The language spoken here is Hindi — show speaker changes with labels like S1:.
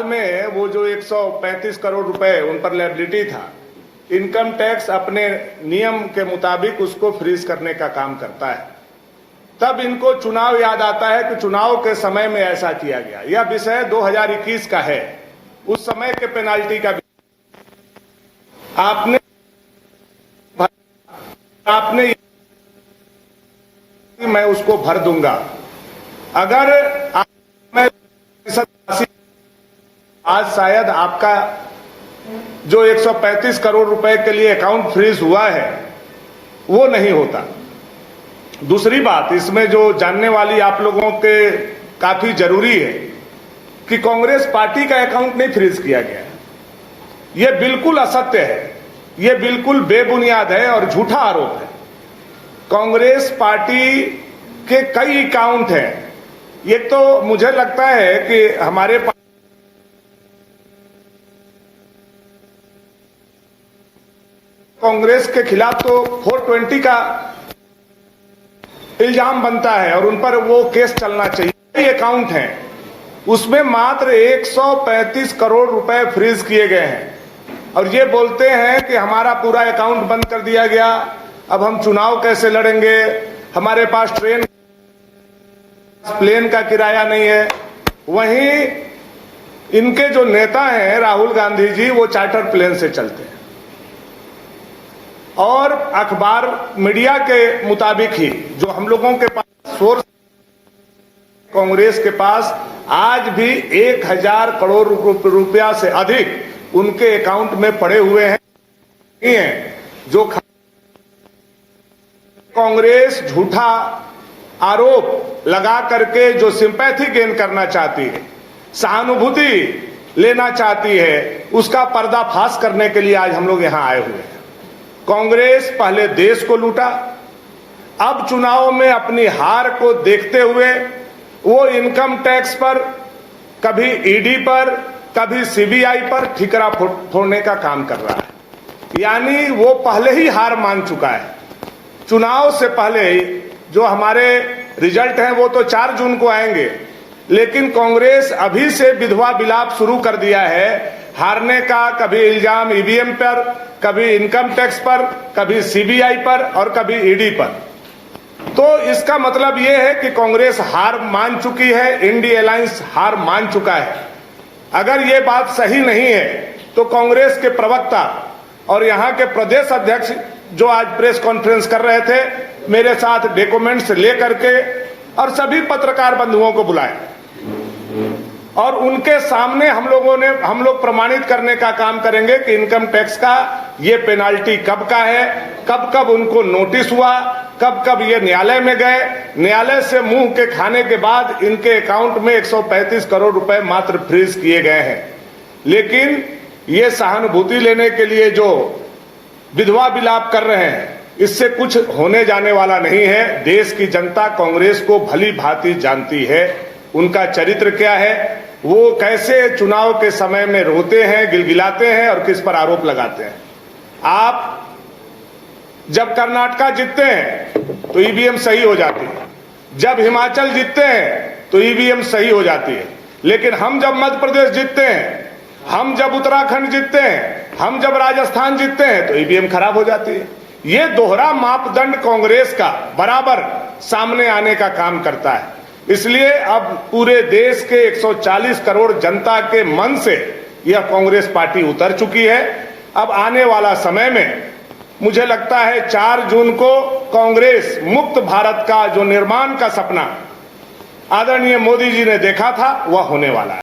S1: में वो जो 135 करोड़ रुपए उन पर लायबिलिटी था, इनकम टैक्स अपने नियम के मुताबिक उसको फ्रीज करने का काम करता है। तब इनको चुनाव याद आता है कि चुनाव के समय में ऐसा किया गया। यह विषय 2021 का है, उस समय के पेनाल्टी का आपने मैं उसको भर दूंगा। अगर मैं आज शायद आपका जो 135 करोड़ रुपए के लिए अकाउंट फ्रीज हुआ है वो नहीं होता। दूसरी बात इसमें जो जानने वाली आप लोगों के काफी जरूरी है कि कांग्रेस पार्टी का अकाउंट नहीं फ्रीज किया गया है। यह बिल्कुल असत्य है, यह बिल्कुल बेबुनियाद है और झूठा आरोप है। कांग्रेस पार्टी के कई अकाउंट हैं। ये तो मुझे लगता है कि हमारे कांग्रेस के खिलाफ तो 420 का इल्जाम बनता है और उन पर वो केस चलना चाहिए। कई अकाउंट हैं, उसमें मात्र 135 करोड़ रुपए फ्रीज किए गए हैं और ये बोलते हैं कि हमारा पूरा अकाउंट बंद कर दिया गया, अब हम चुनाव कैसे लड़ेंगे, हमारे पास प्लेन का किराया नहीं है। वहीं इनके जो नेता हैं राहुल गांधी जी, वो चार्टर प्लेन से चलते हैं और अखबार मीडिया के मुताबिक ही जो हम लोगों के पास सोर्स, कांग्रेस के पास आज भी 1000 करोड़ रुपया से अधिक उनके अकाउंट में पड़े हुए हैं। जो कांग्रेस झूठा आरोप लगा करके जो सिंपैथी गेन करना चाहती है, सहानुभूति लेना चाहती है, उसका पर्दाफाश करने के लिए आज हम लोग यहां आए हुए हैं। कांग्रेस पहले देश को लूटा, अब चुनाव में अपनी हार को देखते हुए वो इनकम टैक्स पर, कभी ईडी पर, कभी सीबीआई पर ठिकरा फोड़ने का काम कर रहा है। यानी वो पहले ही हार मान चुका है। चुनाव से पहले जो हमारे रिजल्ट हैं वो तो 4 जून को आएंगे, लेकिन कांग्रेस अभी से विधवा विलाप शुरू कर दिया है हारने का। कभी इल्जाम ईवीएम पर, कभी इनकम टैक्स पर, कभी सीबीआई पर और कभी ईडी पर। तो इसका मतलब यह है कि कांग्रेस हार मान चुकी है, इंडिया अलायंस हार मान चुका है। अगर ये बात सही नहीं है तो कांग्रेस के प्रवक्ता और यहाँ के प्रदेश अध्यक्ष जो आज प्रेस कॉन्फ्रेंस कर रहे थे, मेरे साथ डॉक्यूमेंट्स लेकर के और सभी पत्रकार बंधुओं को बुलाए और उनके सामने हम लोग प्रमाणित करने का काम करेंगे कि इनकम टैक्स का ये पेनाल्टी कब का है, कब कब उनको नोटिस हुआ, कब कब ये न्यायालय में गए, न्यायालय से मुंह के खाने के बाद इनके अकाउंट में 135 करोड़ रुपए मात्र फ्रीज किए गए हैं। लेकिन ये सहानुभूति लेने के लिए जो विधवा विलाप कर रहे हैं, इससे कुछ होने जाने वाला नहीं है। देश की जनता कांग्रेस को भली भांति जानती है, उनका चरित्र क्या है, वो कैसे चुनाव के समय में रोते हैं, गिलगिलाते हैं और किस पर आरोप लगाते हैं। आप जब कर्नाटका जीतते हैं तो ईवीएम सही हो जाती है, जब हिमाचल जीतते हैं तो ईवीएम सही हो जाती है, लेकिन हम जब मध्य प्रदेश जीतते हैं, हम जब उत्तराखंड जीतते हैं, हम जब राजस्थान जीतते हैं तो ईवीएम खराब हो जाती है। ये दोहरा मापदंड कांग्रेस का बराबर सामने आने का काम करता है। इसलिए अब पूरे देश के 140 करोड़ जनता के मन से यह कांग्रेस पार्टी उतर चुकी है। अब आने वाला समय में मुझे लगता है 4 जून को कांग्रेस मुक्त भारत का जो निर्माण का सपना आदरणीय मोदी जी ने देखा था, वह होने वाला है।